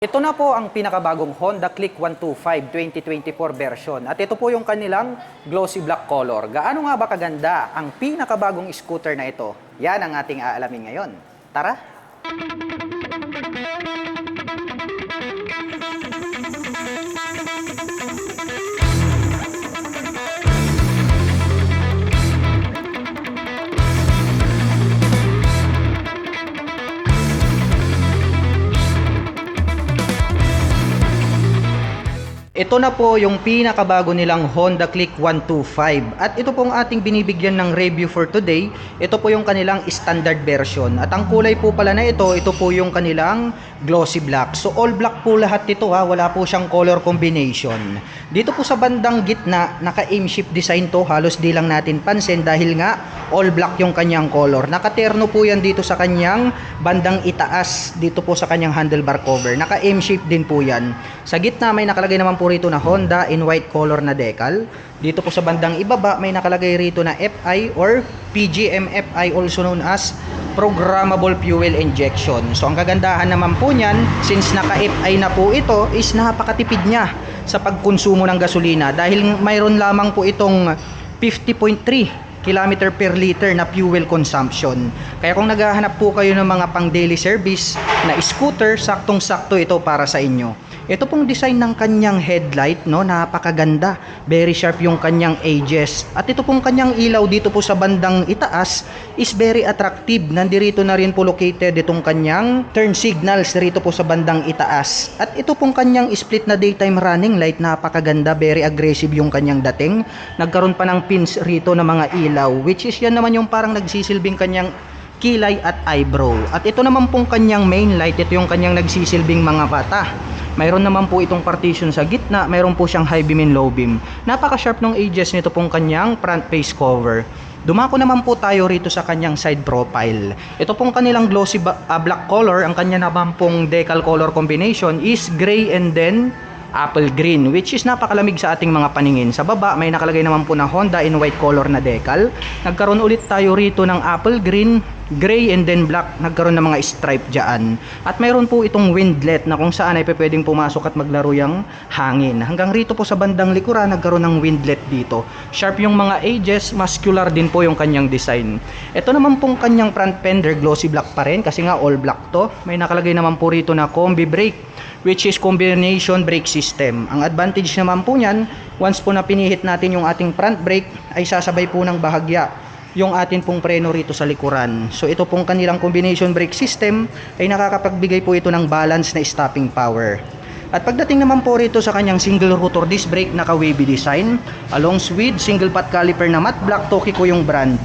Ito na po ang pinakabagong Honda Click 125 2024 version. At ito po yung kanilang glossy black color. Gaano nga ba kaganda ang pinakabagong scooter na ito? Yan ang ating aalamin ngayon. Tara! Ito na po yung pinakabago nilang Honda Click 125. At ito pong ating binibigyan ng review for today. Ito po yung kanilang standard version. At ang kulay po pala na ito po yung kanilang glossy black. So all black po lahat ito ha. Wala po siyang color combination. Dito po sa bandang gitna, naka-aim shift design to. Halos di lang natin pansin dahil nga all black yung kanyang color. Nakaterno po yan dito sa kanyang bandang itaas. Dito po sa kanyang handlebar cover. Naka-aim shift din po yan. Sa gitna may nakalagay naman po rito na Honda in white color na decal. Dito po sa bandang ibaba may nakalagay rito na FI or PGM-FI, also known as programmable fuel injection. So ang kagandahan naman po niyan, since naka-FI na po ito, is napakatipid niya sa pagkonsumo ng gasolina dahil mayroon lamang po itong 50.3 kilometer per liter na fuel consumption. Kaya kung naghahanap po kayo ng mga pang daily service na scooter, saktong-sakto ito para sa inyo. Ito pong design ng kanyang headlight, no, napakaganda. Very sharp yung kanyang edges. At ito pong kanyang ilaw dito po sa bandang itaas is very attractive. Nandirito na rin po located itong kanyang turn signals rito po sa bandang itaas. At ito pong kanyang split na daytime running light, napakaganda. Very aggressive yung kanyang dating. Nagkaroon pa ng pins rito na mga ilaw, which is yan naman yung parang nagsisilbing kanyang kilay at eyebrow. At ito naman pong kanyang main light, ito yung kanyang nagsisilbing mga mata. Mayroon naman po itong partition sa gitna, mayroon po siyang high beam and low beam. Napaka-sharp ng edges nito pong kanyang front face cover. Dumako naman po tayo rito sa kanyang side profile. Ito pong kanilang glossy black color, ang kanya naman pong decal color combination is gray and then apple green, which is napakalamig sa ating mga paningin. Sa baba may nakalagay naman po na Honda in white color na decal. Nagkaroon ulit tayo rito ng apple green, gray and then black. Nagkaroon ng mga stripe dyan. At mayroon po itong windlet na kung saan ay pwedeng pumasok at maglaro yung hangin. Hanggang rito po sa bandang likuran nagkaroon ng windlet dito. Sharp yung mga edges, muscular din po yung kanyang design. Ito naman pong kanyang front fender, glossy black pa rin kasi nga all black to. May nakalagay naman po rito na combi brake, which is combination brake system. Ang advantage naman po niyan, once po na pinihit natin yung ating front brake, ay sasabay po ng bahagya yung atin pong preno rito sa likuran. So ito pong kanilang combination brake system ay nakakapagbigay po ito ng balance na stopping power. At pagdating naman po rito sa kanyang single rotor disc brake, naka wavy design along with single pot caliper na matte black, Tokico yung brand.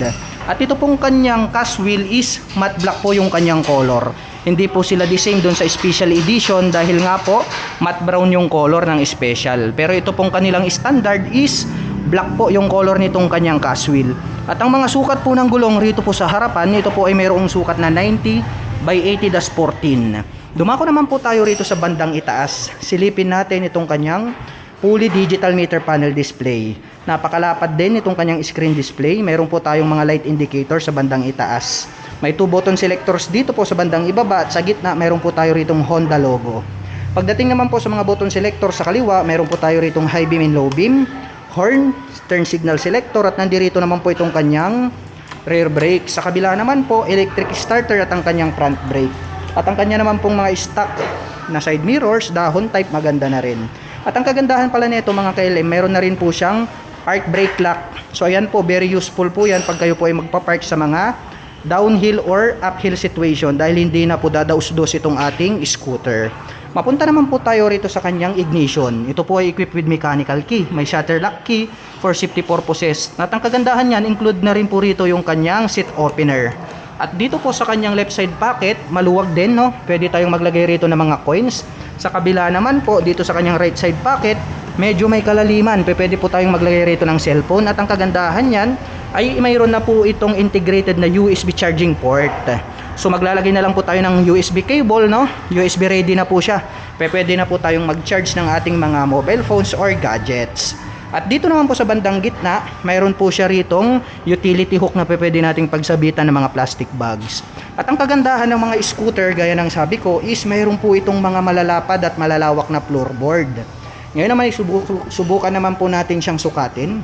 At ito pong kanyang cast wheel is matte black po yung kanyang color. Hindi po sila the same doon sa special edition dahil nga po matte brown yung color ng special. Pero ito pong kanilang standard is black po yung color nitong kanyang cast wheel. At ang mga sukat po ng gulong rito po sa harapan, ito po ay mayroong sukat na 90 by 80-14. Dumako naman po tayo rito sa bandang itaas. Silipin natin itong kanyang fully digital meter panel display. Napakalapad din itong kanyang screen display. Mayroon po tayong mga light indicator sa bandang itaas. May 2 button selectors dito po sa bandang ibaba at sa gitna mayroon po tayo ritong Honda logo. Pagdating naman po sa mga button selector sa kaliwa, mayroon po tayo ritong high beam and low beam, horn, turn signal selector at nandirito naman po itong kanyang rear brake. Sa kabila naman po, electric starter at ang kanyang front brake. At ang kanya naman pong mga stock na side mirrors, dahon type, maganda na rin. At ang kagandahan pala nito mga KLM, meron na rin po siyang arc brake lock. So ayan po, very useful po yan pag kayo po ay magpapark sa mga downhill or uphill situation dahil hindi na po dadaus-dos itong ating scooter. Mapunta naman po tayo rito sa kanyang ignition. Ito po ay equipped with mechanical key. May shutter lock key for safety purposes. At ang kagandahan niyan, include na rin po rito yung kanyang seat opener. At dito po sa kanyang left side pocket, maluwag din, no? Pwede tayong maglagay rito ng mga coins. Sa kabila naman po, dito sa kanyang right side pocket, medyo may kalaliman. Pwede po tayong maglagay rito ng cellphone. At ang kagandahan niyan ay mayroon na po itong integrated na USB charging port. So maglalagay na lang po tayo ng USB cable, no? USB ready na po siya. Pwede na po tayong mag-charge ng ating mga mobile phones or gadgets. At dito naman po sa bandang gitna, mayroon po siya ritong utility hook na pwede nating pagsabitan ng mga plastic bags. At ang kagandahan ng mga scooter, gaya ng sabi ko, is mayroon po itong mga malalapad at malalawak na floorboard. Ngayon naman, subukan naman po natin siyang sukatin.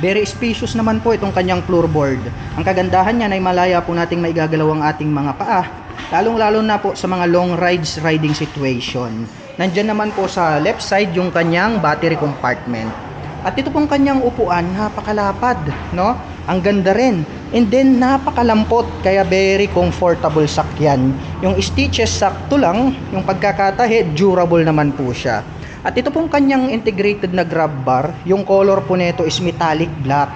Very spacious naman po itong kanyang floorboard. Ang kagandahan niya ay malaya po nating maigagalaw ang ating mga paa, lalong-lalo na po sa mga long riding situation. Nandyan naman po sa left side yung kanyang battery compartment. At ito pong kanyang upuan, napakalapad, no? Ang ganda rin. And then napakalampot, kaya very comfortable sakyan. Yung stitches sakto lang, yung pagkakatahe durable naman po siya. At ito pong kanyang integrated na grab bar, yung color po nito is metallic black.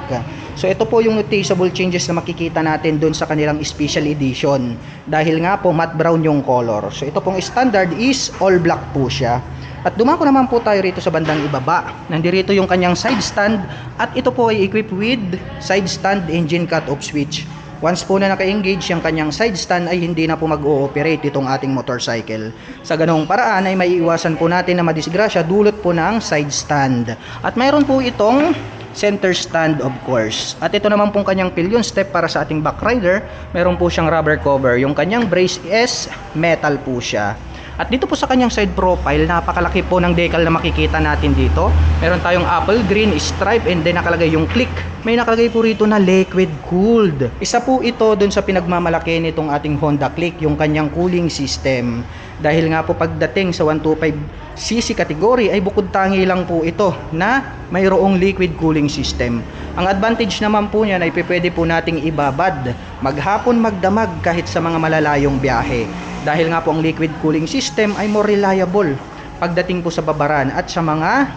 So ito po yung noticeable changes na makikita natin doon sa kanilang special edition. Dahil nga po matte brown yung color. So ito pong standard is all black po siya. At dumako naman po tayo rito sa bandang ibaba. Nandirito yung kanyang side stand at ito po ay equipped with side stand engine cut-off switch. Once po na naka-engage yung kanyang side stand ay hindi na po mag-ooperate itong ating motorcycle. Sa ganong paraan ay maiiwasan po natin na madisgrasya dulot po ng side stand. At mayroon po itong center stand of course. At ito naman pong kanyang pillion step para sa ating back rider. Meron po siyang rubber cover. Yung kanyang brace is metal po siya. At dito po sa kanyang side profile, napakalaki po ng decal na makikita natin dito. Meron tayong apple green stripe and then nakalagay yung click. May nakalagay po rito na liquid cooled. Isa po ito dun sa pinagmamalaki nitong ating Honda Click, yung kanyang cooling system. Dahil nga po pagdating sa 125cc category ay bukod tangi lang po ito na mayroong liquid cooling system. Ang advantage naman po niyan ay pwede po nating ibabad, maghapon magdamag kahit sa mga malalayong biyahe. Dahil nga po ang liquid cooling system ay more reliable pagdating po sa babaran at sa mga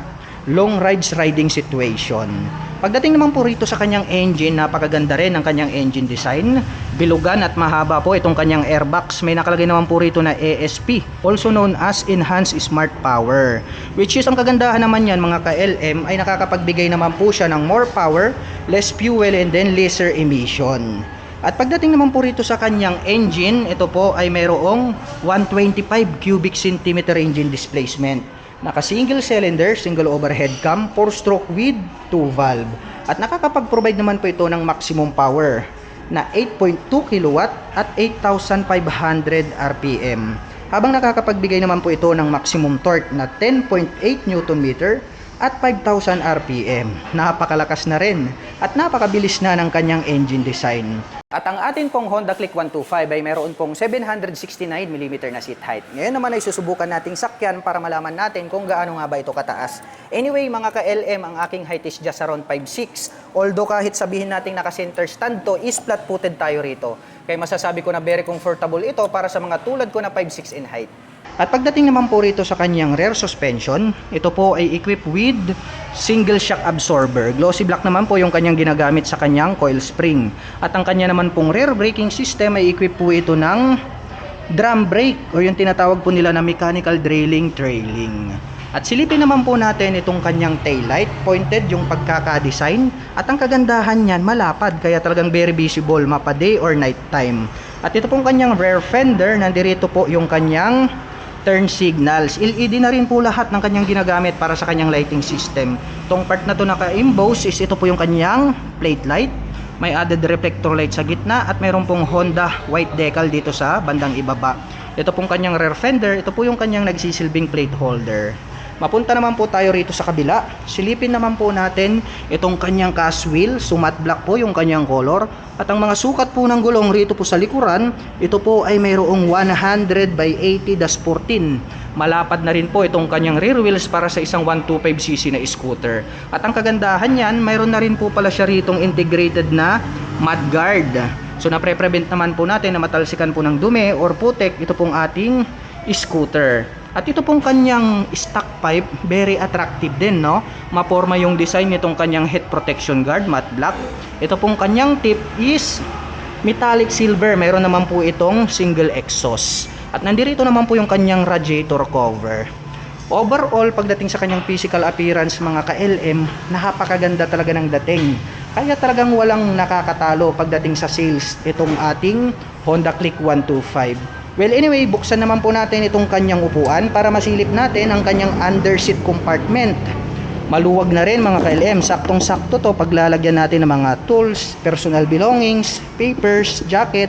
long riding situation. Pagdating naman po rito sa kanyang engine, napakaganda rin ang kanyang engine design. Bilugan at mahaba po itong kanyang airbox. May nakalagay naman po rito na ASP, also known as Enhanced Smart Power. Which is ang kagandahan naman yan mga ka-LM ay nakakapagbigay naman po siya ng more power, less fuel and then lesser emission. At pagdating naman po rito sa kanyang engine, ito po ay mayroong 125 cubic centimeter engine displacement. Naka single cylinder, single overhead cam, 4-stroke with 2 valve. At nakakapag-provide naman po ito ng maximum power na 8.2 kW at 8,500 RPM. Habang nakakapagbigay naman po ito ng maximum torque na 10.8 Nm at 5,000 RPM. Napakalakas na rin at napakabilis na ng kanyang engine design. At ang atin pong Honda Click 125 ay meron pong 769mm na seat height. Ngayon naman ay susubukan nating sakyan para malaman natin kung gaano nga ba ito kataas. Anyway mga ka-LM, ang aking height is just around 5'6". Although kahit sabihin nating naka-center stand to, is flat-footed tayo rito. Kaya masasabi ko na very comfortable ito para sa mga tulad ko na 5'6" in height. At pagdating naman po rito sa kanyang rear suspension, ito po ay equipped with single shock absorber. Glossy black naman po yung kanyang ginagamit sa kanyang coil spring. At ang kanya naman pong rear braking system ay equipped po ito ng drum brake o yung tinatawag po nila na mechanical trailing. At silipin naman po natin itong kanyang taillight, pointed yung pagkaka-design. At ang kagandahan niyan, malapad, kaya talagang very visible, mapa day or night time. At ito pong kanyang rear fender, nandirito po yung kanyang turn signals. LED na rin po lahat ng kanyang ginagamit para sa kanyang lighting system. Itong part na to naka-emboss is ito po yung kanyang plate light. May added reflector light sa gitna at mayroon pong Honda white decal dito sa bandang ibaba. Ito pong kanyang rear fender, ito po yung kanyang nagsisilbing plate holder. Mapunta naman po tayo rito sa kabila. Silipin naman po natin itong kanyang cast wheel. Matte black po yung kanyang color. At ang mga sukat po ng gulong rito po sa likuran, ito po ay mayroong 100/80-14. Malapad na rin po itong kanyang rear wheels para sa isang 125cc na scooter. At ang kagandahan niyan, mayroon na rin po pala siya ritong integrated na mudguard. So napre-prevent naman po natin na matalsikan po ng dumi or putek ito pong ating scooter. At ito pong kanyang stock pipe, very attractive din, no? Maporma yung design nitong kanyang head protection guard, matte black. Ito pong kanyang tip is metallic silver. Mayroon naman po itong single exhaust. At nandito naman po yung kanyang radiator cover. Overall, pagdating sa kanyang physical appearance, mga ka-LM, napakaganda talaga ng dating. Kaya talagang walang nakakatalo pagdating sa sales itong ating Honda Click 125. Well anyway, buksan naman po natin itong kanyang upuan para masilip natin ang kanyang underseat compartment. Maluwag na rin mga ka-LM, saktong-sakto to paglalagyan natin ng mga tools, personal belongings, papers, jacket,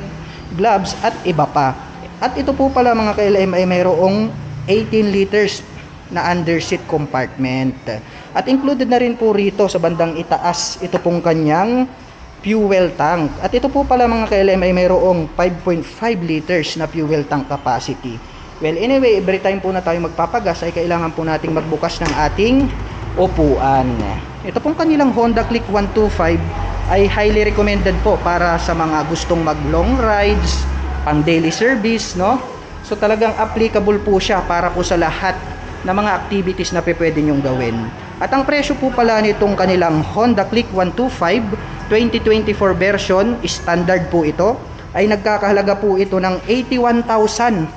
gloves at iba pa. At ito po pala mga ka-LM ay mayroong 18 liters na underseat compartment. At included na rin po rito sa bandang itaas ito pong kanyang fuel tank. At ito po pala mga ka-LM ay mayroong 5.5 liters na fuel tank capacity. Well, anyway, every time po na tayo magpapagas ay kailangan po nating magbukas ng ating upuan. Ito pong kanilang Honda Click 125 ay highly recommended po para sa mga gustong mag long rides, pang daily service, no? So talagang applicable po siya para po sa lahat ng mga activities na pwede nyong gawin. At ang presyo po pala nitong kanilang Honda Click 125 2024 version, standard po ito, ay nagkakahalaga po ito ng 81,400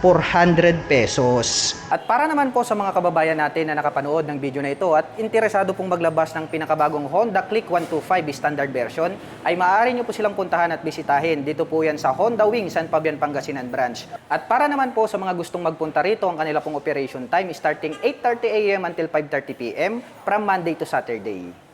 pesos. At para naman po sa mga kababayan natin na nakapanood ng video na ito at interesado pong maglabas ng pinakabagong Honda Click 125 standard version, ay maaari nyo po silang puntahan at bisitahin. Dito po yan sa Honda Wing, San Fabian, Pangasinan branch. At para naman po sa mga gustong magpunta rito, ang kanila pong operation time starting 8:30 AM until 5:30 PM from Monday to Saturday.